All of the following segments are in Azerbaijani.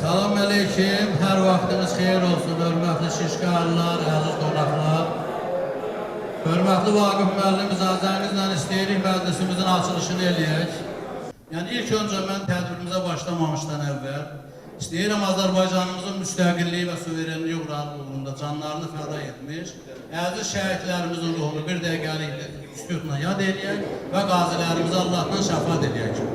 Salam aleyküm, hər vaxtınız xeyir olsun, hörmətli şişkarlar, əziz qonaqlar. Hörmətli Vaqif müəllim, icazənizlə istəyirik məclisimizin açılışını eləyək. Yəni ilk öncə mən tədbirimizə başlamamışdan əvvəl istəyirəm Azərbaycanımızın müstəqilliyi və suverenliyi uğrunda canlarını fəda etmiş əziz şəhidlərimizin ruhunu bir dəqiqəlik sükutla yad eləyək və qazilərimizi Allahdan şəfaət eləyək.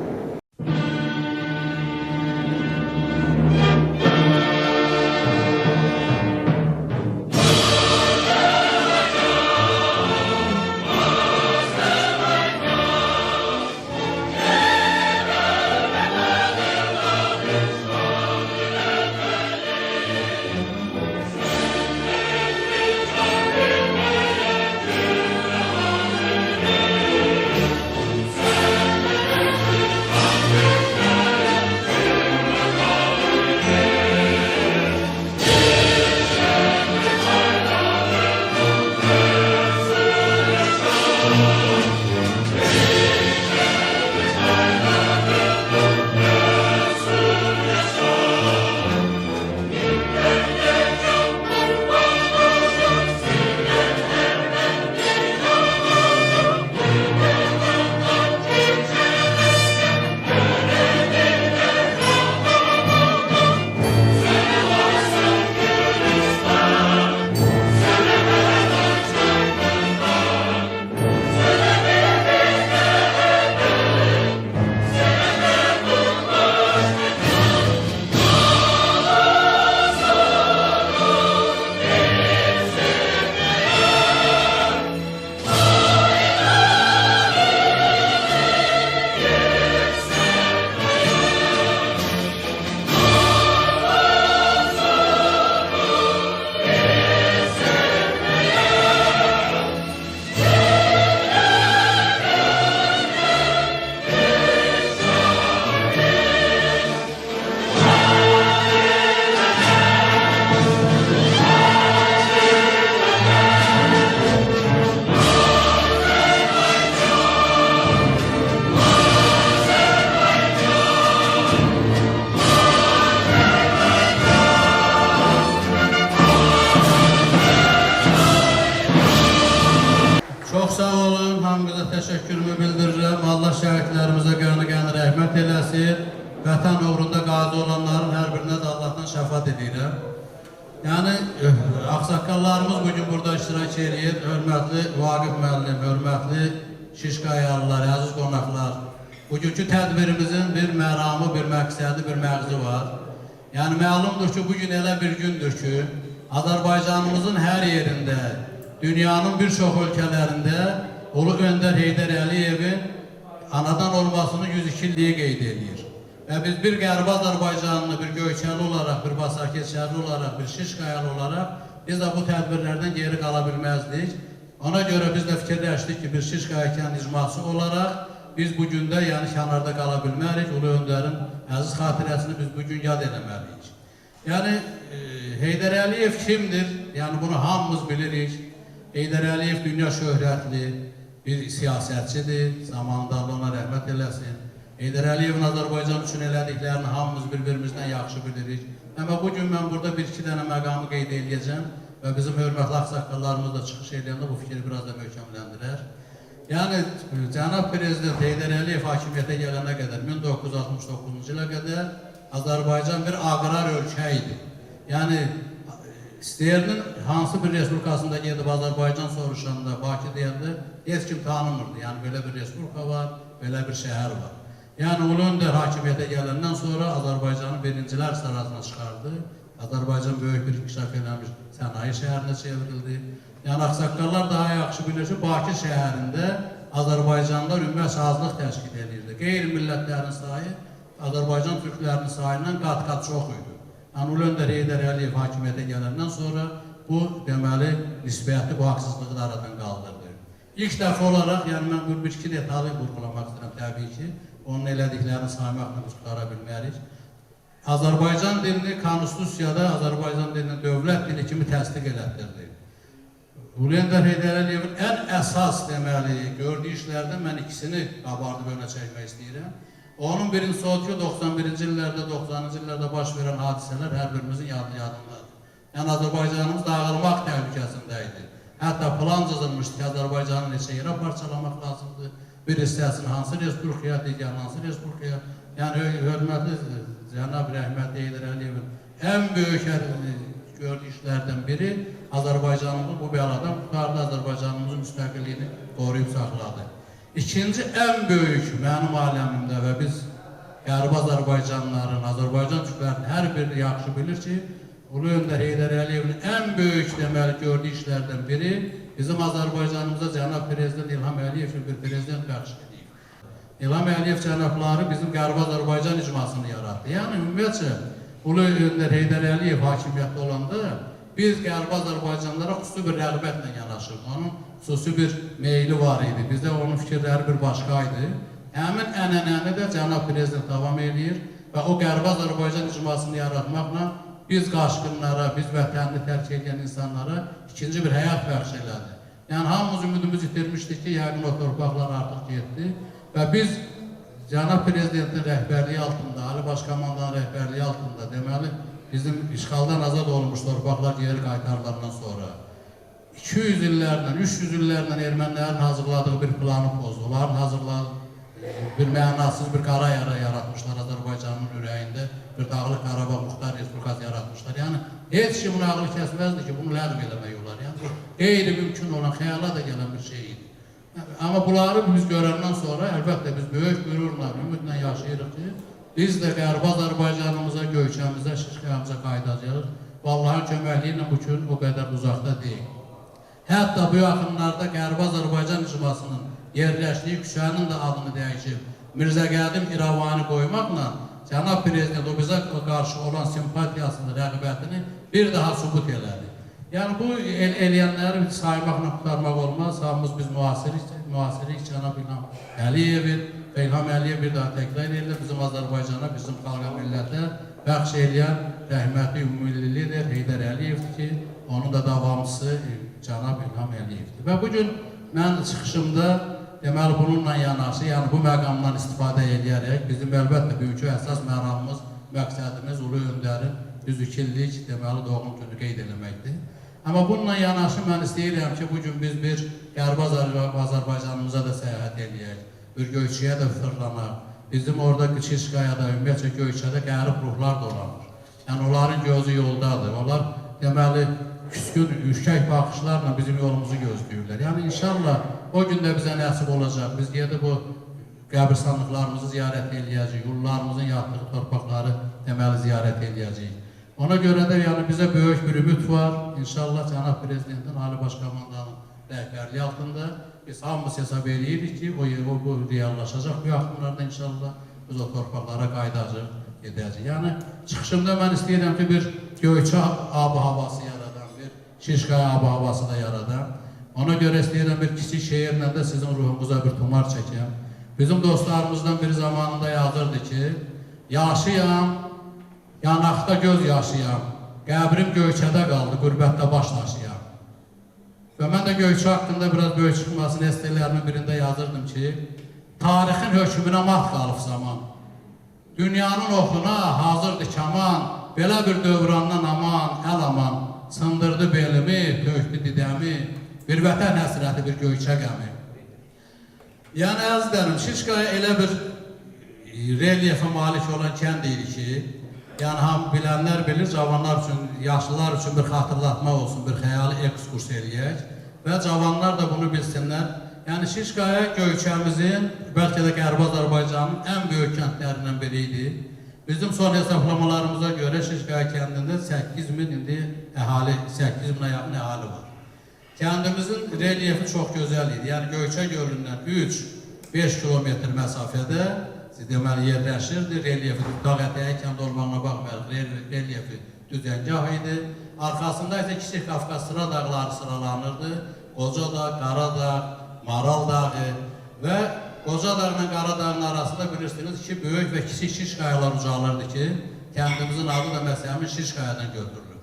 Çox sağ olun, hamınıza təşəkkürümü bildirirəm. Allah şəhidlərimizə qanı rəhmət eləsin. Vətən uğrunda qazi olanların hər birinə də Allahdan şəfaət edirəm. Yəni, ağsaqqallarımız bugün burada iştirak edir. Hörmətli Vaqif müəllim, hörmətli şişqayalılar, əziz qonaqlar. Bugünkü tədbirimizin bir məramı, bir məqsədi, bir məğzi var. Yəni, məlumdur ki, bugün elə bir gündür ki, Azərbaycanımızın hər yerində, dünyanın bir çox ölkələrində Ulu Öndər Heydər Əliyevin anadan olmasını 102 illiyi qeyd edir. Və biz bir Qərbi Azərbaycanlı, bir Göyçəli olaraq, bir Basarkeçərli olaraq, bir Şişqayalı olaraq biz də bu tədbirlərdən geri qala bilməzdik. Ona görə biz də fikirləşdik ki, bir Şişqayakən icması olaraq biz bugün də yəni kənarda qala bilmərik. Ulu Öndərin əziz xatirəsini biz bugün yad eləməliyik. Yəni Heydər Əliyev kimdir? Yəni bunu hamımız bilirik. Heydər Əliyev dünya şöhrətli bir siyasətçidir, zamanında Allah ona rəhmət eləsin. Heydər Əliyevin Azərbaycan üçün elədiklərini hamımız bir-birimizdən yaxşı bilirik. Amma bugün mən burada bir-iki dənə məqamı qeyd edəcəm və bizim hörmətli ağsaqqallarımız da çıxış edəndə bu fikri biraz da möhkəmləndirər. Yəni, Cənab Prezident Heydər Əliyev hakimiyyətə gələnə qədər, 1969-cu ilə qədər Azərbaycan bir aqrar ölkə idi. Yəni, İstəyərinin hansı bir respublikasında gedib Azərbaycan soruşanda, Bakı deyəndə heç kim tanımırdı. Yəni, belə bir respublika var, belə bir şəhər var. Yəni, Ulu Öndər hakimiyyətə gələndən sonra Azərbaycanın birincilər sırasına çıxardı. Azərbaycan böyük bir inkişaf eləmiş sənaye şəhərinə çevrildi. Yəni, ağsaqqallar daha yaxşı bilir ki, Bakı şəhərində Azərbaycanlar ümumiyyət sazlıq təşkil edirdi. Qeyri-millətlərin sayı Azərbaycan türklərinin sayından qat-qat çox idi. Yəni, Ulu Öndər Heydər Əliyev hakimiyyətə gələndən sonra bu, deməli, nisbiyyəti bu haqsızlığı da aradan qaldırdı. İlk dəfə olaraq, yəni mən bu bir-iki detalı vurgulamaq istəyirəm təbii ki, onun elədiklərini saymaqla biz qutara bilmərik. Azərbaycan dilini konstitusiyada Azərbaycan dilini dövlət dili kimi təsdiq elətdirdi. Ulu Öndər Heydər Əliyevin ən əsas deməli gördüyü işlərdən mən ikisini qabardıb önə çəkmək istəyirəm. Onun birincisi odur ki 91-ci illərdə, 90-cı illərdə baş verən hadisələr hər birimizin yadındadır. Yəni Azərbaycanımız dağılmaq təhlükəsində idi. Hətta plan cızılmışdı ki, Azərbaycanı neçə yerə parçalamaq lazımdır. Bir hissəsini hansı respublikaya, digər hansı respublikaya. Yəni hörmətli cənab rəhmətli Heydər Əliyevin ən böyük gördüyü işlərdən biri Azərbaycanımızı bu bəladan qurtardı, Azərbaycanımızın müstəqilliyini qoruyub saxladı. İkinci ən böyük mənim aləmimdə və biz Qərbi Azərbaycanlıların, Azərbaycan türklərinin hər biri yaxşı bilir ki, Ulu Öndər Heydər Əliyevin ən böyük deməli gördüyü işlərdən biri bizim Azərbaycanımıza cənab Prezident İlham Əliyev üçün bir prezident bəxş edib. İlham Əliyev cənabları bizim Qərbi Azərbaycan icmasını yarattı. Yəni ümumiyyətcə Ulu Öndər Heydər Əliyev hakimiyyətdə olanda biz Qərbi Azərbaycanlılara xüsusi bir rəğbətlə yanaşırdıq. Onun xüsusi bir meyli var idi. Bizdə onun fikirləri bir başqa idi. Həmin ənənəni də cənab Prezident davam edir və o Qərbi Azərbaycan icmasını yaratmaqla biz qaçqınlara, biz vətənini tərk edən insanlara ikinci bir həyat bəxş elədi. Yəni hamımız ümidimiz itirmişdik ki, yəqin o torpaqlar artıq getdi və biz cənab Prezidentin rəhbərliyi altında, Ali Başkomandanın rəhbərliyi altında deməli bizim işğaldan azad olmuş torpaqlar geri qaytarılandan sonra 200 illərlə, 300 illərlə ermənilərin hazırladığı bir planı pozdu. Onların hazırladığı bir mənasız bir qara yara yaratmışlar Azərbaycanın ürəyində, bir Dağlıq Qarabağ Muxtar Respublikası yaratmışlar. Yəni heç kim bunu ağlı kəsməzdi ki, bunu ləğv eləmək olar. Yəni bu qeyri-mümkün olan, xəyala da gələn bir şey idi. Amma bunları biz görəndən sonra əlbəttə biz böyük qürurla, ümidlə yaşayırıq ki, biz də Qərbi Azərbaycanımıza, Göyçəmizə, Şişqəyamıza qayıdacağıq. Allahın köməkliyi ilə bu gün o qədər uzaqda deyil. Hətta bu yaxınlarda Qərbi Azərbaycan icmasının yerləşdiyi küçənin də adını dəyişib Mirzə Qədim İrəvani qoymaqla cənab Prezident o bizə qarşı olan simpatiyasını, rəğbətini bir daha sübut elədi. Yəni bu eləyənləri saymaqla tutarmaq olmaz. Hamımız biz müasirik cənab İlham Əliyevin və İlham Əliyev bir daha təkrar edirlər. Bizim Azərbaycana, bizim xalqa, millətə bəxş eləyən rəhmətli ümumilli lider Heydər Əliyevdir ki, onun da davamçısı cənab İlham Əliyevdir. Və bugün mən çıxışımda deməli bununla yanaşı, yəni bu məqamdan istifadə edərək bizim əlbəttə bugünkü əsas məramımız, məqsədimiz Ulu Öndərin 102 illik deməli doğum günü qeyd eləməkdir. Amma bununla yanaşı mən istəyirəm ki, bugün biz bir Qərbi Azərbaycanımıza da səyahət edək, bir Göyçəyə də fırlanaq. Bizim orada Şişqayada, ümumiyyətcə Göyçədə qərib ruhlar dolanır. Yəni onların gözü yoldadır. Onlar deməli küskün, üşkək baxışlarla bizim yolumuzu gözləyirlər. Yəni inşallah o gün də bizə nəsib olacaq. Biz gedib o qəbirstanlıqlarımızı ziyarət edəcəyik, yurtlarımızın yatdığı torpaqları deməli ziyarət edəcəyik. Ona görə də yəni bizə böyük bir ümid var. İnşallah cənab Prezidentin, Ali Başkomandanın rəhbərliyi altında biz hamımız hesab edirik ki, o bu reallaşacaq. Bu yaxınlarda inşallah biz o torpaqlara qayıdacaq, edəcəyik. Yəni çıxışımda mən istəyirəm ki, bir Göyçə ab-havası yaradan, bir Şişqaya ab-havası da yaradan. Ona görə istəyirəm bir kiçik şeirlə də sizin ruhunuza bir tumar çəkəm. Bizim dostlarımızdan bir zamanında yazırdı ki, yaşıyam, yanaqda göz yaşıyam, qəbrim Göyçədə qaldı, qürbətdə baş daşıyam. Və mən də Göyçə haqqında biraz böyük çıxmasını estələrimin birində yazırdım ki, tarixin hökmünə mat qalıb zaman, dünyanın oxuna hazırdı kaman, belə bir dövrandan aman, əl aman, sındırdı belimi, tökdü didəmi, bir vətən həsrəti, bir Göyçə qəmi. Yəni əzizlərim, Şişqaya elə bir relyefə malik olan kənd idi ki, yəni hamı bilənlər bilir, cavanlar üçün, yaşlılar üçün bir xatırlatma olsun, bir xəyali ekskurs eləyək və cavanlar da bunu bilsinlər. Yəni Şişqaya Göyçəmizin, bəlkə də Qərbi Azərbaycanın ən böyük kəndlərindən biri idi. Bizim son hesablamalarımıza görə Şişqaya kəndində 8.000 indi əhali, 8.000-ə yaxın əhali var. Kəndimizin relyefi çox gözəl idi. Yəni Göyçə gölündən 3-5 kilometr məsafədə deməli yerləşirdi. Relyefi dağ ətəyi kənd olmağına baxmayaraq relyefi düzəngah idi. Arxasında isə Kiçik Qafqaz sıra dağları sıralanırdı. Qoca dağ, Qaradağ, Maral dağı və Qoca dağ ilə Qaradağın arasında bilirsiniz ki, böyük və kiçik Şişqayalar ucalırdı ki, kəndimizin adı da məsələmin Şişqayadan götürülür.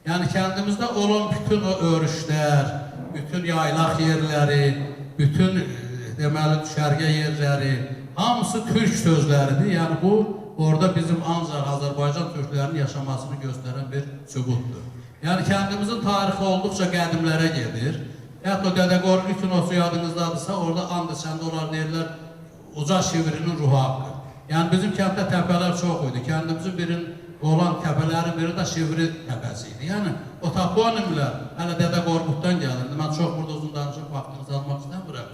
Yəni kəndimizdə olan bütün o örüşlər, bütün yaylaq yerləri, bütün deməli düşərgə yerləri, hamısı türk sözləridir. Yəni bu orada bizim ancaq Azərbaycan türklərinin yaşamasını göstərən bir sübutdur. Yəni kəndimizin tarixi olduqca qədimlərə gedir. Hətta Dədə Qorqud kinosu yadınızdadırsa, orada and içəndə onlar deyirlər uca şivrinin ruhu haqqı. Yəni bizim kənddə təpələr çox idi. Kəndimizin birinin olan təpələrin biri də Şivri təpəsi idi. Yəni o toponimlər hələ Dədə Qorquddan gəlirdi. Mən çox burada uzun danışıb vaxtınızı almaq istəmirəm.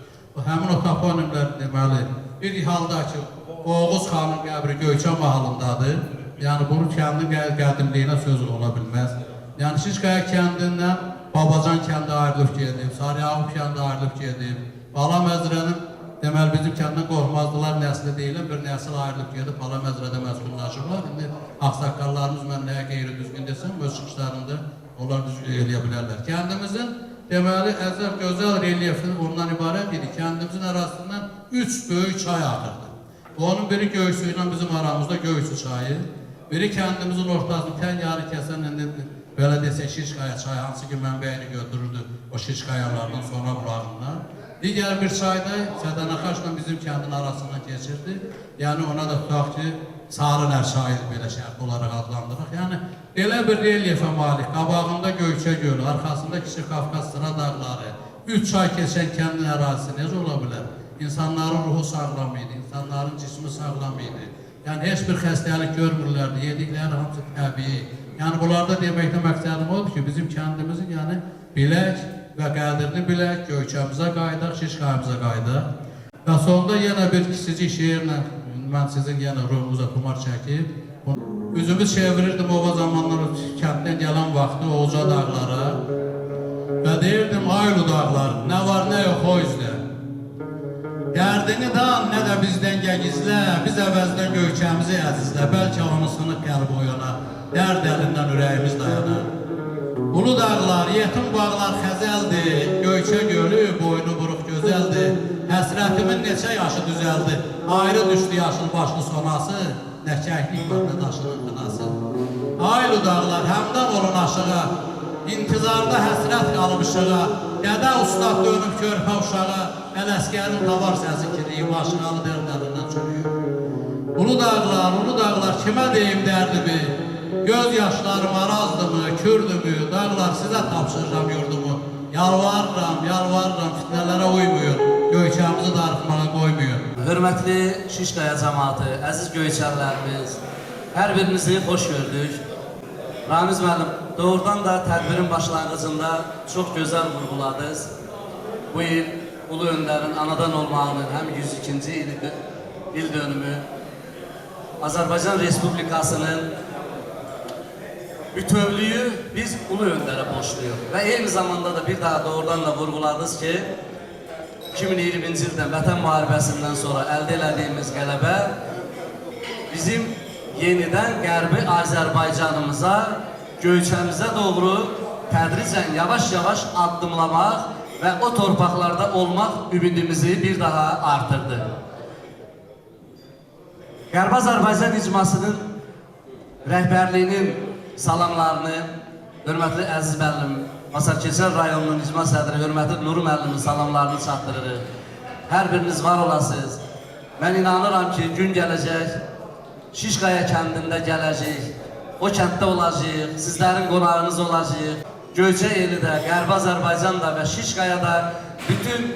Həmin o toponimlər deməli bir halda ki, Oğuz xanın qəbri Göyçə mahalındadır. Yəni bunu kəndin qədimliyinə söz ola bilməz. Yəni Şişqaya kəndindən Babacan kəndi ayrılıb gedib, Sarıyağıb kəndi ayrılıb gedib. Bala Məzrənin deməli bizim kəndən qorxmazdılar nəsli deyilən bir nəsil ayrılıb gedib Bala Məzrədə məskunlaşıblar. İndi ağsaqqallarımız mən nəyə qeyri düzgün desəm, öz çıxışlarında onlar düzgün eləyə bilərlər. Kəndimizin deməli əzəl gözəl relyefi ondan ibarət idi. Kəndimizin arasından 3 böyük çay axırdı. Onun biri Göyçü ilə bizim aramızda Göyçü çayı, biri kəndimizin ortasını tən yarı kəsən belə desək Şişqaya çayı, hansı ki mənbəyini götürürdü o Şişqayalardan sonra bulağından. Digər bir çay da Sədənəxaşla bizim kəndin arasından keçirdi. Yəni ona da tutaq ki, Sarılər çayı belə şərt olaraq adlandırıq. Yəni belə bir relyefə malik, qabağında Göyçə gölü, arxasında Kiçik Qafqaz sıra dağları, 3 çay keçən kəndin ərazisi necə ola bilər? İnsanların ruhu sağlam idi, insanların cismi sağlam idi. Yəni heç bir xəstəlik görmürlərdi, yedikləri hamısı təbii. Yəni bunlarda deməkdə məqsədim odur ki, bizim kəndimizin yəni bilək və qədrini bilək, Göyçəmizə qayıdaq, Şişqayımıza qayıdaq. Və sonunda yenə bir kiçicik şeirlə mən sizin yenə ruhunuza tumar çəkib, üzümü çevirirdim o zamanlar kənddən gələn vaxtı Oğuca dağlara və deyirdim, Aylu dağlar, nə var nə yox o üzlə. Dərdini dan, nə də bizdən gəgizlə, biz əvəzdən Göyçəmizi əzizlə, bəlkə onu sınıq qəlb oyana, dərd əlindən ürəyimiz dayanar. Ulu dağlar, yetim bağlar xəzəldir, Göyçə gölü boynu buruq gözəldir, həsrətimin neçə yaşı düzəldi, ayrı düşdü yaşın başlı sonası, nə kəklik var, nə daşının qınası. Aylu dağlar, həmdən olun aşığa, intizarda həsrət qalıb ışığa, dədə ustad dönüb körpə uşağa, Ələskərin tavar səsi kiriyib, aşıqalı dərdlərindən çürüyüb. Ulu dağlar, kimə deyim dərdimi? Göz yaşlarım arazdımı, kürdümü, dağlar sizə tapşırıram yurdumu. Yalvarıram, fitnələrə uymayın, Göyçəmizi darıxmağa qoymayın. Hörmətli Şişqaya cəmaatı, əziz Göyçəlilərimiz, hər birinizi xoş gördük. Ramiz müəllim, doğrudan da tədbirin başlanğıcında çox gözəl vurğuladınız. Bu il Ulu Öndərin anadan olmağının həm 102-ci il dönümü, Azərbaycan Respublikasının bütövlüyü biz Ulu Öndərə borçluyuq. Və eyni zamanda da bir daha doğrudan da vurğuladınız ki, 2020-ci ildə Vətən müharibəsindən sonra əldə elədiyimiz qələbə bizim yenidən Qərbi Azərbaycanımıza, Göyçəmizə doğru tədricən yavaş-yavaş addımlamaq və o torpaqlarda olmaq ümidimizi bir daha artırdı. Qərbi Azərbaycan icmasının rəhbərliyinin salamlarını hörmətli Əziz müəllim, Masarkeçər rayonunun icma sədri hörmətli Nuru müəllimin salamlarını çatdırırıq. Hər biriniz var olasınız. Mən inanıram ki, gün gələcək, Şişqaya kəndində gələcək, o kənddə olacaq, sizlərin qonağınız olacaq. Göyçə eli də, Qərbi Azərbaycan da və Şişqaya da bütün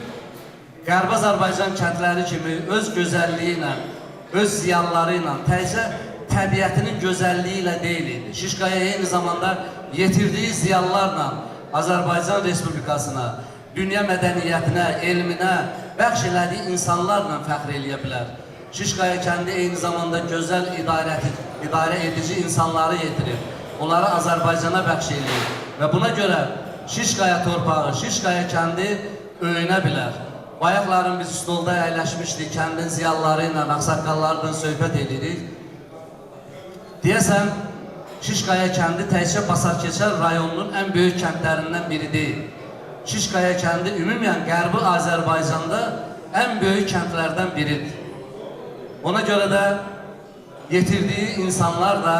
Qərbi Azərbaycan kəndləri kimi öz gözəlliyi ilə, öz ziyanları ilə, təkcə təbiətinin gözəlliyi ilə deyil idi. Şişqaya eyni zamanda yetirdiyi ziyanlarla Azərbaycan Respublikasına, dünya mədəniyyətinə, elminə bəxş elədiyi insanlarla fəxr eləyə bilər. Şişqaya kəndi eyni zamanda gözəl idarə edici insanları yetirir. Onları Azərbaycana bəxş eləyir. Və buna görə Şişqaya torpağı, Şişqaya kəndi öyünə bilər. Bayaqların biz stolda əyləşmişdik, kəndin ziyanları ilə, ağsaqqallarla söhbət edirik. Deyəsən, Şişqaya kəndi təkcə Basarkeçər rayonunun ən böyük kəndlərindən biri deyil. Şişqaya kəndi ümumən Qərbi Azərbaycanda ən böyük kəndlərdən biridir. Ona görə də yetirdiyi insanlar da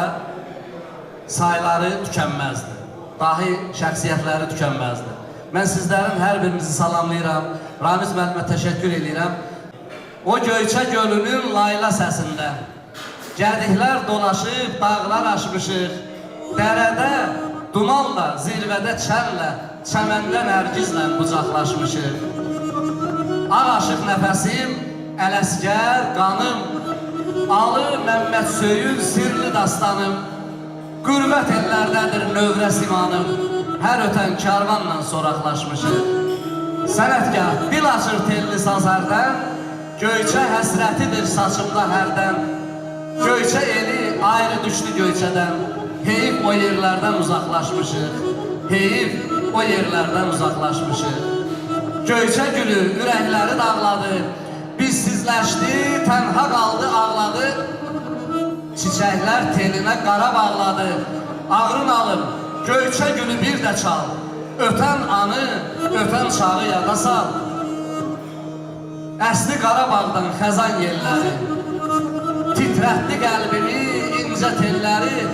sayları tükənməzdir. Dahi şəxsiyyətləri tükənməzdir. Mən sizlərin hər birinizi salamlayıram. Ramiz müəllimə təşəkkür edirəm. o Göyçə gölünün layla səsində. Gədiklər dolaşıb, dağlar aşmışıq. Dərədə, dumanla, zirvədə çənlə, çəməndə nərgizlə qucaqlaşmışıq. Ağaşıq nəfəsim, Ələsgər qanım, Alı Məmməd Söyün sirli dastanım. Qürbət ellərdədir növrə simanım, hər ötən karvanla soraqlaşmışıq. Sənətkar dil açır telli sazərdən, Göyçə həsrətidir saçımda hərdən. Göyçə eli ayrı düşdü Göyçədən, heyif o yerlərdən uzaqlaşmışıq, heyif o yerlərdən uzaqlaşmışıq. Göyçə gülü ürəkləri dağladı, bizsizləşdi, tənha qaldı, ağladı. Çiçəklər telinə qara bağladı, ağrın alım, Göyçə gülü bir də çal. Ötən anı, ötən çağı yada sal. Əsli Qarabağdan xəzan yelləri, titrətdi qəlbimi incə telləri.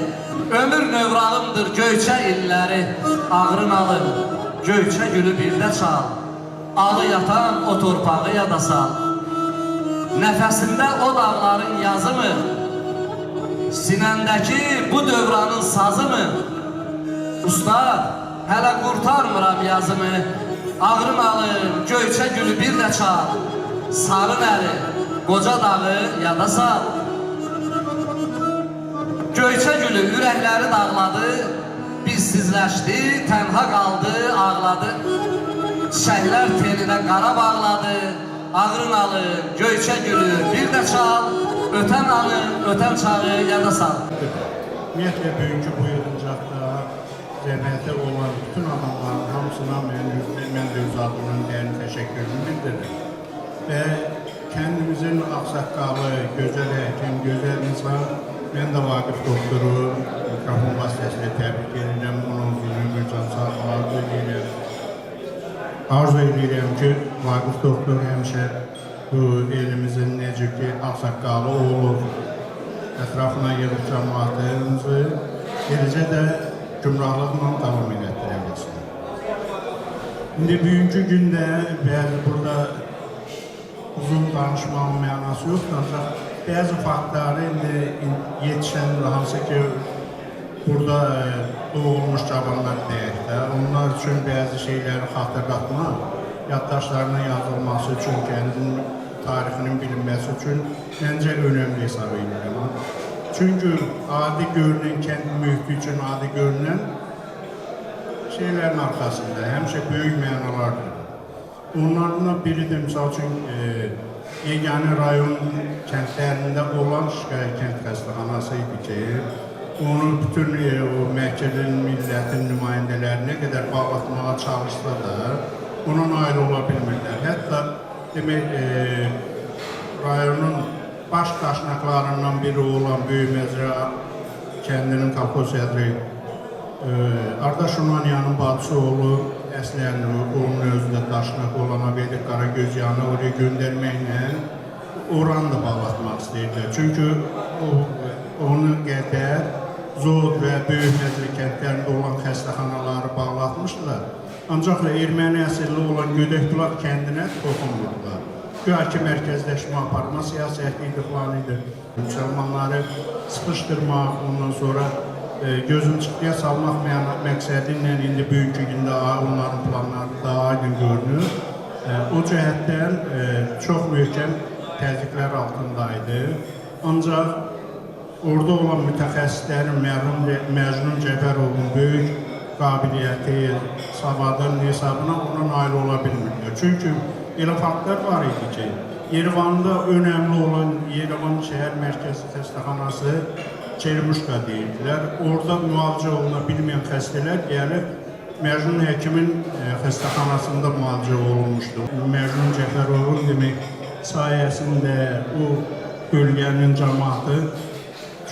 Ömür növrağımdır Göyçə illəri, ağrın alım, Göyçə gülü bir də çal. Alı yatan o torpağı yada sal. Nəfəsində o dağların yazı mı? Sinəndəki bu dövranın sazı mı? Ustad, hələ qurtarmıram yazımı. Ağrım alım, Göyçə gülü bir də çal. Sarı nəri, qoca dağı yada sal. Göyçə gülü ürəkləri dağladı, bizsizləşdi, tənha qaldı, ağladı. Çiçəklər telinə qara bağladı, ağrın alım, Göyçə gülü bir də çal. Ötən anı, ötən çağı yada sal. Ümumiyyətlə, bugünkü bu yığıncaqda cəmiyyətə olan bütün adamların hamısına mən də öz adımın dərin təşəkkürümü bildirirəm. Və kəndimizin ağsaqqalı, gözəl həkim, gözəl insan, mən də Vaqif doktoru mikrofon vasitəsilə təbrik edirəm, onun ömür can sağlığı edirəm. Arzu edirəm ki, Vaqif doktor həmişə bu elimizin necə ki, ağsaqqalı olur, ətrafına yığıb cəmaatlarımızı, eləcə də gümrahlıqla davam elətdirə bilsin. İndi bugünkü gündə bəzi burada uzun danışmağın mənası yoxdur, ancaq bəzi faktları indi yetişən, hansı ki, burada doğulmuş cavanlar deyək də, onlar üçün bəzi şeyləri xatırlatmaq, yaddaşlarına yazılması üçün, kəndin tarixinin bilinməsi üçün məncə önəmli hesab edirəm. Çünki adi görünən, kənd mühiti üçün adi görünən şeylərin arxasında həmişə böyük mənalardır. Onlardan biri də, misal üçün, yeganə rayon kəndlərində olan Şiqayət kənd xəstəxanası idi ki, onu bütün o məhkəmin, millətin nümayəndələri nə qədər bağlatmağa çalışsa da, ona nail ola bilmirlər. Hətta demək, rayonun baş daşnaqlarından biri olan Böyük Məzrə kəndinin kolxoz sədri Ardaş Ünvanyanın bacısı oğlu əslən onun özündə daşnaq olan Abedik Qaragözyanı oraya göndərməklə oranı da bağlatmaq istəyirlər. Çünki onu qədər Zod və Böyük Məzrə kəndlərində olan xəstəxanaları bağlatmışlar. Ancaq erməni əsirli olan Gödəkbulaq kəndinə toxunmurdular. Güya ki, mərkəzləşmə aparma siyasəti idi, falan idi. Müsəlmanları sıxışdırmaq, ondan sonra gözünü çıxıya salmaq məqsədi ilə indi bugünkü gündə onların planları daha aydın görünür. O cəhətdən çox möhkəm təzyiqlər altındaydı. Ancaq orada olan mütəxəssislərin Məcnun Cəfərovun böyük qabiliyyəti, savadın hesabına ona nail ola bilmirdi. Çünki elə faktlar var idi ki, Yerevanda önəmli olan Yerevan şəhər mərkəzi xəstəxanası Çermuşqa deyirdilər. Orada müalicə oluna bilməyən xəstələr gəlib Məcnun həkimin xəstəxanasında müalicə olunmuşdu. Məcnun Cəfərovun demək sayəsində o bölgənin cəmaatı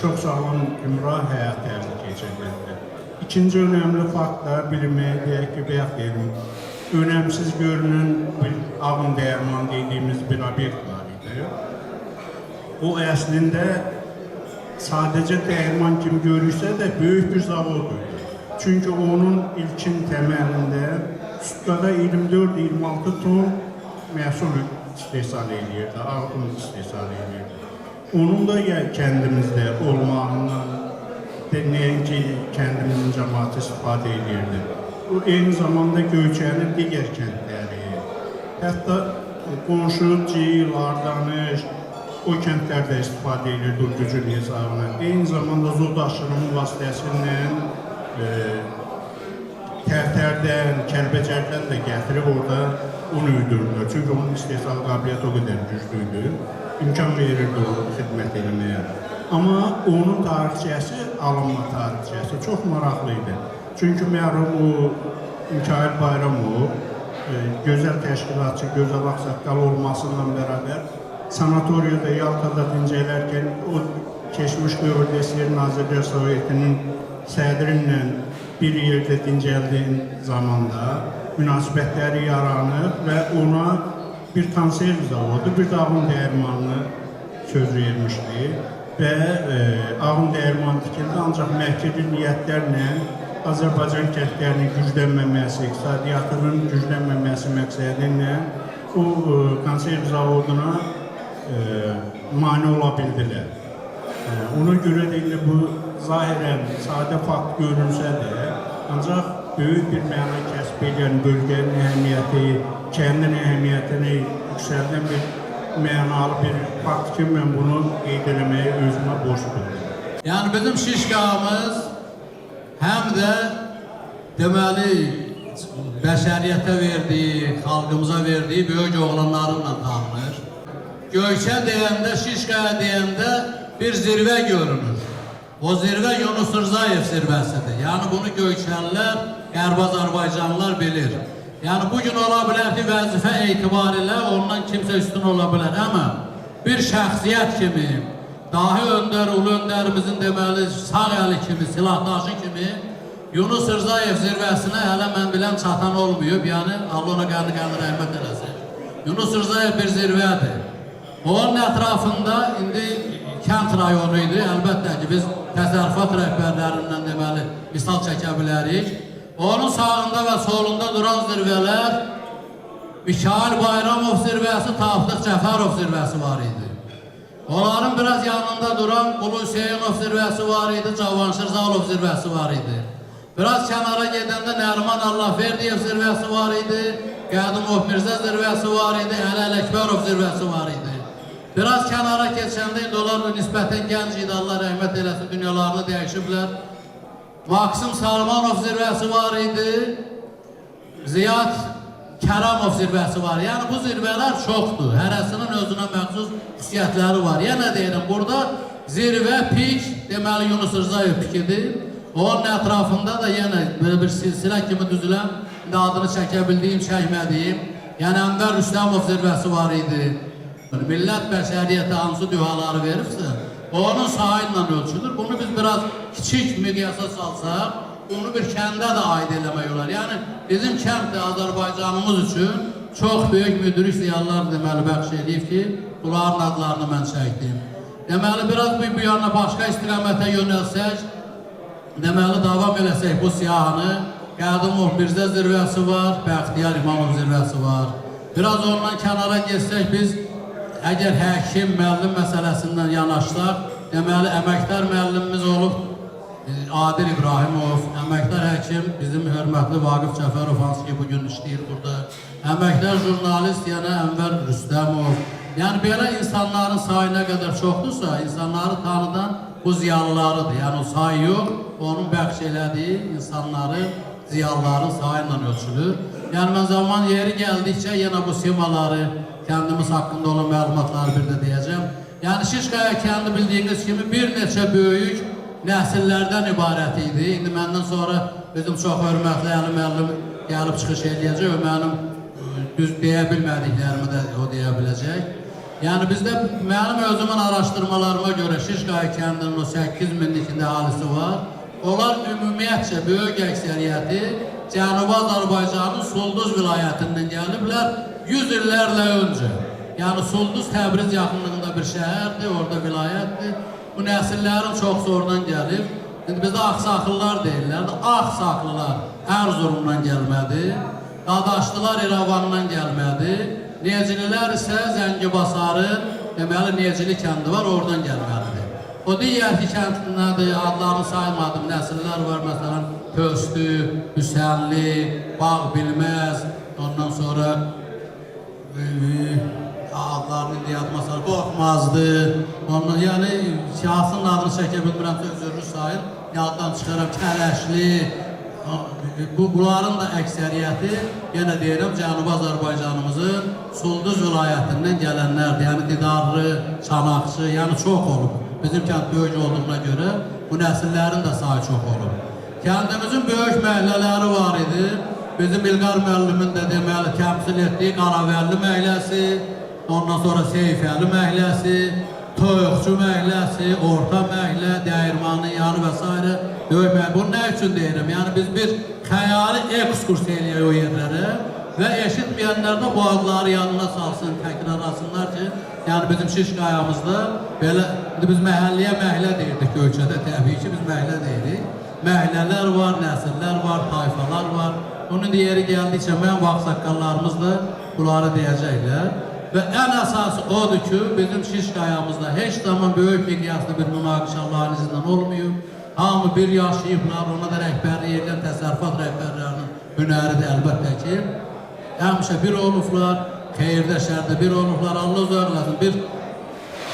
çox sağlam gümrah həyat tərzi keçirdi. İkinci önəmli fakt da bilinməyə deyək ki, bayaq dedim, önəmsiz görünən bir avın dəyirman dediyimiz bir obyekt var idi. O əslində sadəcə dəyirman kimi görürsə də böyük bir zavod idi. Çünki onun ilkin təməlində sutkada 24-26 ton məhsul istehsal edirdi, ağ un istehsal edirdi. Onun da kəndimizdə olmağından nəinki kəndimizin cəmaatı istifadə edirdi. Bu eyni zamanda Göyçənin digər kəndləri, hətta qonşu Ciylardanış, o kəndlərdə istifadə edirdi o gücün hesabına. Eyni zamanda zod aşırımı vasitəsilə Tərtərdən, Kəlbəcərdən də gətirib orada un üydürürlər. Çünki onun istehsal qabiliyyəti o qədər güclüydü, imkan verirdi o xidmət eləməyə. Amma onun tarixçəsi, alınma tarixçəsi çox maraqlı idi. Çünki mərhum o Mikail Bayramov, gözəl təşkilatçı, gözəl ağsaqqal olmasıyla bərabər sanatoriyada, Yaltada dincələrkən o keçmiş dövrdə SSR Nazirlər Sovetinin sədrinlə bir yerdə dincəldiyin zamanda münasibətləri yaranıb və ona bir konserv zavodu, bir də ağın dəyirmanını söz vermişdi və ağın dəyirmanı tikildi, ancaq məhkədi niyyətlərlə Azərbaycan kəndlərinin güclənməməsi, iqtisadiyyatının güclənməməsi məqsədinlə o konserv zavoduna mane ola bildilər. Ona görə də indi bu zahirən sadə fakt görünsə də, ancaq böyük bir məna kəsb edən bölgənin əhəmiyyəti, kəndin əhəmiyyətini yüksəldən bir mənalı bir fakt ki, mən bunu qeyd eləməyi özümə borc bildim. Yəni bizim Şişqamız həm də deməli bəşəriyyətə verdiyi, xalqımıza verdiyi böyük oğlanlarınla tanınır. Göyçə deyəndə, Şişqaya deyəndə bir zirvə görünür. O zirvə Yunus Rzayev zirvəsidir. Yəni bunu Göyçəlilər, Qərb Azərbaycanlılar bilir. Yəni bugün ola bilər ki, vəzifə etibarilə ondan kimsə üstün ola bilər. Amma bir şəxsiyyət kimi, dahi öndər, ulu öndərimizin deməli sağ əli kimi, silahdaşı kimi Yunus Rzayev zirvəsinə hələ mən bilən çatan olmayıb. Yəni Allah ona qanı rəhmət eləsin. Yunus Rzayev bir zirvədir. Onun ətrafında indi kənd rayonu idi. Əlbəttə ki, biz təsərrüfat rəhbərlərindən deməli misal çəkə bilərik. Onun sağında və solunda duran zirvələr Mikail Bayramov zirvəsi, Tapdıq Cəfərov zirvəsi var idi. Onların biraz yanında duran Qulu Hüseynov zirvəsi var idi, Cavanşir Zalov zirvəsi var idi. Biraz kənara gedəndə Nəriman Allahverdiyev zirvəsi var idi, Qədimov Mirzə zirvəsi var idi, Əli Ələkbərov zirvəsi var idi. Biraz kənara keçəndə indi onlar nisbətən gənc idi, Allah rəhmət eləsin, dünyalarını dəyişiblər. Maksim Salmanov zirvəsi var idi, Ziyad Kəramov zirvəsi var. Yəni bu zirvələr çoxdur, hərəsinin özünə məxsus xüsusiyyətləri var. Yenə deyirəm, burada zirvə pik, deməli Yunus Rzayev pikidir. Onun ətrafında da yenə böyle bir silsilə kimi düzülən, adını çəkə bildiyim, çəkmədiyim, yəni Ənvər Rüstəmov zirvəsi var idi. Millət bəşəriyyətə hansı dühaları veribsə, onun sayı ilə ölçülür. Bunu biz biraz kiçik miqyasa salsaq, onu bir kəndə də aid eləmək olar. Yəni bizim kənd də Azərbaycanımız üçün çox böyük müdrik ziyanlar deməli bəxş edib ki, bunların adlarını mən çəkdim. Deməli biraz bu yana başqa istiqamətə yönəlsək, deməli davam eləsək bu siyahını, Qədimov Mirzə zirvəsi var, Bəxtiyar İmamov zirvəsi var. Biraz ondan kənara geçsək biz, əgər həkim, müəllim məsələsindən yanaşsaq, deməli əməkdar müəllimimiz olub Adil İbrahimov, əməkdar həkim bizim hörmətli Vaqif Cəfərov, hansı ki bugün işləyir burada, əməkdar jurnalist yəni Ənvər Rüstəmov. Yəni belə insanların sayı nə qədər çoxdursa, insanları tanıdan bu ziyalılarıdır. Yəni o sayı yox, onun bəxş elədiyi insanların, ziyalıların sayı ilə ölçülür. Yəni mən zaman yeri gəldikcə yenə bu simaları, kəndimiz haqqında olan məlumatları bir də deyəcəm. Yəni Şişqaya kəndi bildiyiniz kimi bir neçə böyük nəsillərdən ibarət idi. İndi məndən sonra bizim çox hörmətli Əli müəllim gəlib çıxış edəcək, o mənim düz deyə bilmədiklərimi də o deyə biləcək. Yəni bizdə mənim özümün araşdırmalarıma görə Şişqaya kəndinin o 8 minlikində əhalisi var. Onlar ümumiyyətcə böyük əksəriyyəti Cənubi Azərbaycanın Sulduz vilayətindən gəliblər 100 illərlə öncə. Yəni Sulduz Təbriz yaxınlığında bir şəhərdir, orada vilayətdir. Bu nəsillərin çox sonradan gəlib. İndi bizdə Ağsaxlılar deyirlər. Ağsaxlılar Ərzurumdan gəlmədi, Dadaşlılar İrəvandan gəlmədi. Necililər isə Zəngibasarın deməli Necili kəndi var, oradan gəlməlidir. O digər ki, kəndinədir, adlarını saymadım, nəsillər var, məsələn, Pöstü, Hüsənli, Bağ Bilməz, ondan sonra adlarını deyilməsələr, Qorxmazdı, ondan, yəni, şahsının adını çəkə bilmirəmsə, özürlü sayın, yaddan çıxaram, Kələşli, bunların da əksəriyyəti, yenə deyirəm, Cənubi Azərbaycanımızın Sulduz vilayətindən gələnlərdir, yəni Didarlı, Çanaqçı, yəni çox olub. Bizim kənd böyük olduğuna görə bu nəsillərin də sayı çox olub. Kəndimizin böyük məhəllələri var idi. Bizim İlqar müəllimin də deməli təmsil etdiyi Qaravəlli məhəlləsi, ondan sonra Seyfəli məhəlləsi, Toyuqçu məhəlləsi, Orta məhəllə, Dəyirmanın yanı və s. böyük məhəllə. Bunu nə üçün deyirəm? Yəni biz bir xəyali ekskurs eləyək o yerlərə və eşitməyənlər də bu adları yanına salsın, təkrarlasınlar ki, yəni bizim Şişqayamızda belə, biz məhəlləyə məhəllə deyirdik ölkədə, təbii ki biz məhəllə deyirik. Məhəllələr var, nəsillər var, tayfalar var. Bunun yeri gəldikcə mən və ağsaqqallarımız da bunları deyəcəklər. Və ən əsası odur ki, bizim Şişqayamızda heç zaman böyük miqyaslı bir münaqişə Allah'ın izindən olmuyor. Hamı bir yaşayıblar, ona da rəhbərlik edən təsərrüfat rəhbərlərinin hünəridir əlbəttə ki. Həmişə bir olublar, xeyirdə, şərdə bir olublar, Allah uzaqlasın. Bir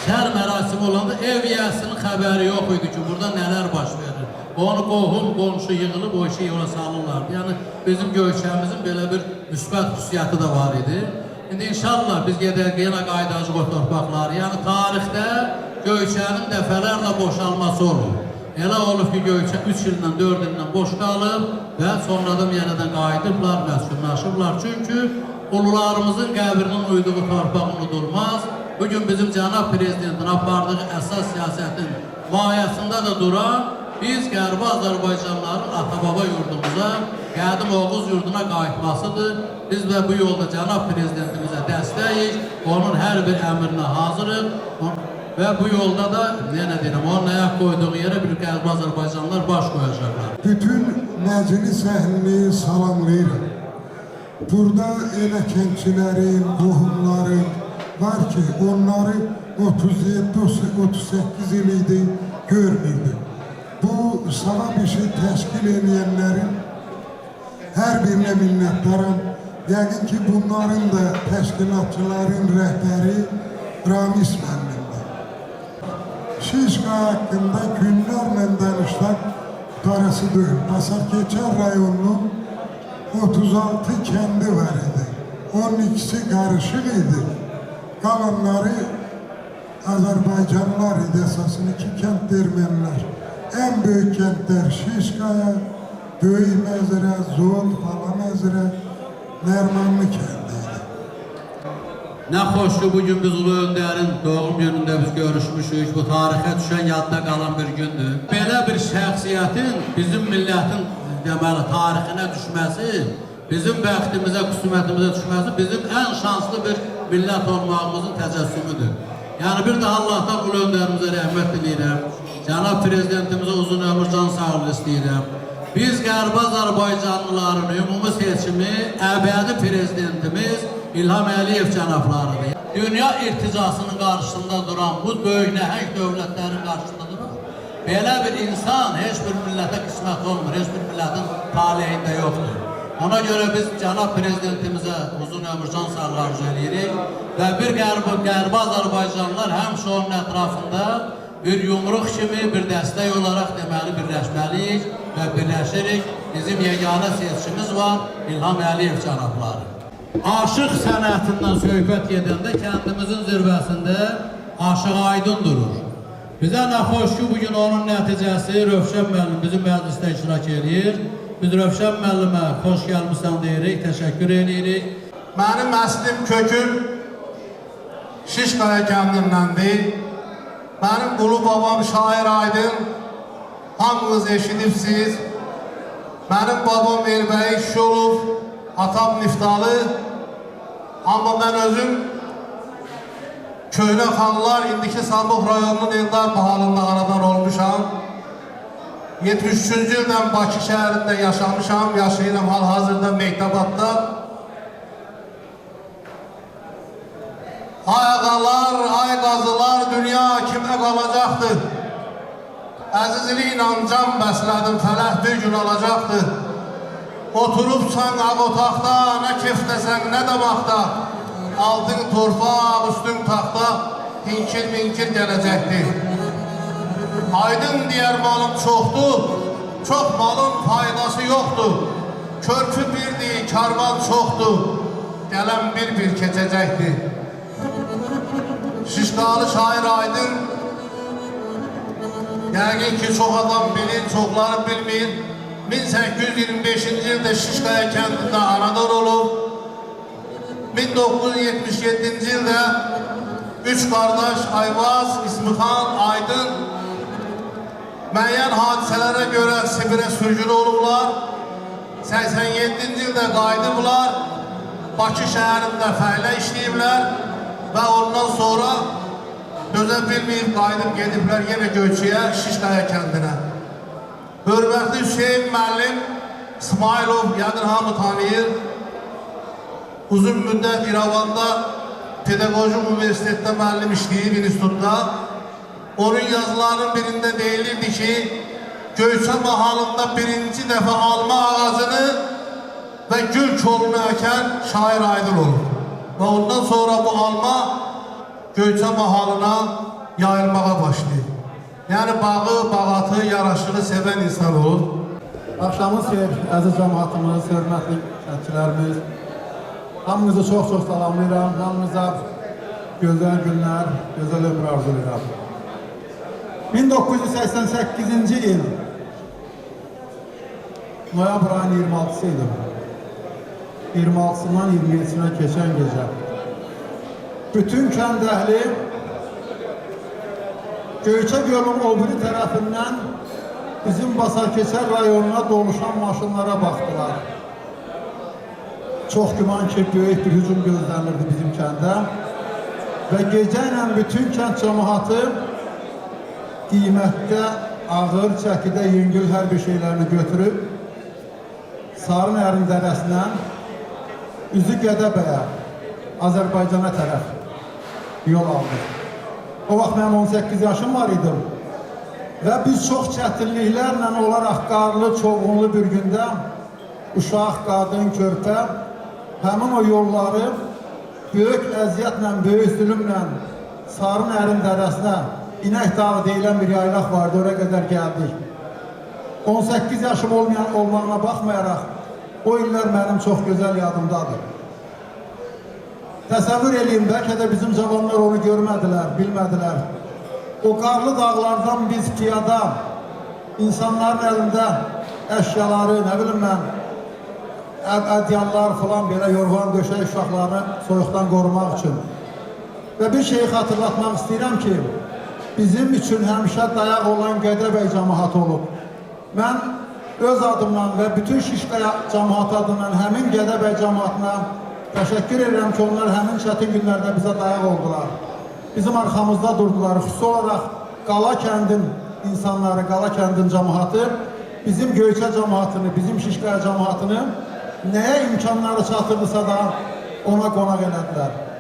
şər mərasimi olanda ev yəsinin xəbəri yox idi ki, burada nələr baş verir. Onu qohum, qonşu yığılıb o işi yola salırlardı. Yəni bizim Göyçəmizin belə bir müsbət xüsusiyyəti də var idi. İndi inşallah biz gedək, yenə qaydacıq o torpaqları. Yəni tarixdə Göyçənin dəfələrlə boşalması olur. Elə olub ki, Göyçə 3 ildən, 4 ildən boş qalıb və sonradan yenədən qayıdıblar, məskunlaşıblar. Çünki ulularımızın qəbrinin uyduğu torpaq unudulmaz. Bugün bizim cənab prezidentin apardığı əsas siyasətin mayasında da duran biz Qərbi Azərbaycanlıların ata-baba yurdumuza, qədim Oğuz yurduna qayıtmasıdır. Biz və bu yolda cənab prezidentimizə dəstəyik, onun hər bir əmrinə hazırıq və bu yolda da, yenə deyirəm, onun ayaq qoyduğu yerə bir Qərbi Azərbaycanlılar baş qoyacaqlar. Bütün Necili səhlini salamlayırım. Burada elə kəndçilərin, qohumların var ki, onları 37-38 il idi görmürdü. Bu savab işi təşkil edənlərin hər birinə minnətdaram. Yəqin ki, bunların da təşkilatçıların rəhbəri Ramiz müəllimdir. Şişqa haqqında günlərlə danışlar qarası deyil. Basarkeçər rayonunun 36 kəndi var idi. 12'si qarışıq idi. Qalanları Azərbaycanlılar idi, əsasını 2 kənd ermənilər. En büyük kentler Şişqaya, Böyük Məzrə, Zol, Bala Məzrə, Nərmanlı kəndiydi. Nə xoş ki, bugün biz Ulu Öndərin doğum günündə biz görüşmüşük. Bu tarixə düşən yadda qalan bir gündür. Belə bir şəxsiyyətin bizim millətin deməli tarixinə düşməsi, bizim bəxtimizə, qüsumətimizə düşməsi bizim ən şanslı bir millət olmağımızın təcəssümüdür. Yəni bir də Allah'tan Ulu Öndərimizə rəhmət diləyirəm. Cənab prezidentimizə uzun ömür, can sağlığı istəyirəm. Biz Qərbi Azərbaycanlıların ümumi seçimi əbədi prezidentimiz İlham Əliyev cənablarıdır. Dünya irticasının qarşısında duran, bu böyük nəhəng dövlətlərin qarşısında duran belə bir insan heç bir millətə qismət olmur, heç bir millətin taleyində yoxdur. Ona görə biz cənab prezidentimizə uzun ömür, can sağlığı arzu edirik və bir Qərbi Azərbaycanlılar həmişə onun ətrafında bir yumruq kimi, bir dəstək olaraq deməli birləşməliyik və birləşirik. Bizim yeganə seçkimiz var, İlham Əliyev cənabları. Aşıq sənətindən söhbət gedəndə kəndimizin zirvəsində Aşıq Aydın durur. Bizə nə xoş ki, bugün onun nəticəsi Rövşən müəllim bizim məclisdə iştirak edir. Biz Rövşən müəllimə xoş gəlmişsən deyirik, təşəkkür edirik. Mənim əslim köküm Şişqaya kəndindəndir. Benim ulu babam Şair Aydın, hamınız eşidipsiz. Benim babam Elbəyi Şolov, atam Niftalı. Ama ben özüm Köynə Xanlar, indiki Samux rayonunun Eldar Bahalında anadan olmuşam. 73-cü ildən Bakı şəhərində yaşamışam, yaşayıram hal-hazırda Mektabatda. Ay ağalar, ay qazılar, dünya kimə qalacaqdır? Əzizliklə can bəslədim, fələh bir gün alacaqdır. Oturubsan ağ otaqda, nə kefləsən, nə damaqda. Altın torpaq, üstün taxta, hinkir gələcəkdir. Aydın deyər malım çoxdur, çox malın faydası yoxdur. Körpü birdir, karvan çoxdur, gələn bir keçəcəkdir. Şişqalı şair Aydın, yəqin ki, çox adam bilir, çoxları bilmir. 1825-ci ildə Şişqaya kəndində anadan olub. 1977-ci ildə üç qardaş Ayvaz, İsmixan, Aydın müəyyən hadisələrə görə Sibirə sürgün olublar. 87-ci ildə qayıdıblar, Bakı şəhərində fəhlə işləyiblər və ondan sonra dözə bilməyib qayıdıb gediblər yenə Göyçəyə, Şişqaya kəndinə. Hörmətli Hüseyin müəllim İsmailov, yəqin hamı tanıyır. Uzun müddət İrəvanda Pedaqoji Universitetdə müəllim işləyib institutda. Onun yazılarının birində deyilirdi ki, Göyçə mahalında birinci dəfə alma ağacını və gül kolunu əkən şair Aydın olur. Və ondan sonra bu alma Göyçə mahalına yayılmağa başlayır. Yəni bağı, bağatı, yaraşığı sevən insan olur. Axşamınız xeyir, əziz cəmaatımız, hörmətli şərhçilərimiz. Hamınızı çox salamlayıram, hamınıza gözəl günlər, gözəl ömür arzulayıram. 1988-ci il noyabr ayının 26-sı idi. 26-sından 27-sinə keçən gecə. Bütün kənd əhli Göyçə gölün o biri tərəfindən bizim Basarkeçər rayonuna doluşan maşınlara baxdılar. Çox güman ki, böyük bir hücum gözlənirdi bizim kəndə. Və gecə ilə bütün kənd cəmaatı qiymətdə, ağır, çəkidə, yüngül hər bir şeylərini götürüb Sarı Nərin dərəsindən üzü Gədəbəyə, Azərbaycana tərəf yol aldı. O vaxt mənim 18 yaşım var idim və biz çox çətinliklərlə olaraq qarlı, çoğunlu bir gündə uşaq, qadın, körpə həmin o yolları böyük əziyyətlə, böyük zülümlə Sarı Nərin dərəsinə İnək Dağı deyilən bir yaylaq vardı, oraya qədər gəldik. 18 yaşım olmağına baxmayaraq o illər mənim çox gözəl yadımdadır. Təsəvvür edin, bəlkə də bizim cavanlar onu görmədilər, bilmədilər. O qarlı dağlardan biz piyada, insanların əlində əşyaları, nə bilim mən, ədyallar falan belə yorğan döşək uşaqlarını soyuqdan qorumaq üçün. Və bir şeyi xatırlatmaq istəyirəm ki, bizim üçün həmişə dayaq olan Gədəbəy cəmaatı olub. Mən öz adımdan və bütün Şişqaya cəmaatı adından həmin Gədəbəy cəmaatına təşəkkür edirəm ki, onlar həmin çətin günlərdə bizə dayaq oldular. Bizim arxamızda durdular. Xüsusi olaraq Qala kəndin insanları, Qala kəndin cəmaatı bizim Göyçə cəmaatını, bizim Şişqaya cəmaatını nəyə imkanları çatırdısa da ona qonaq elədilər.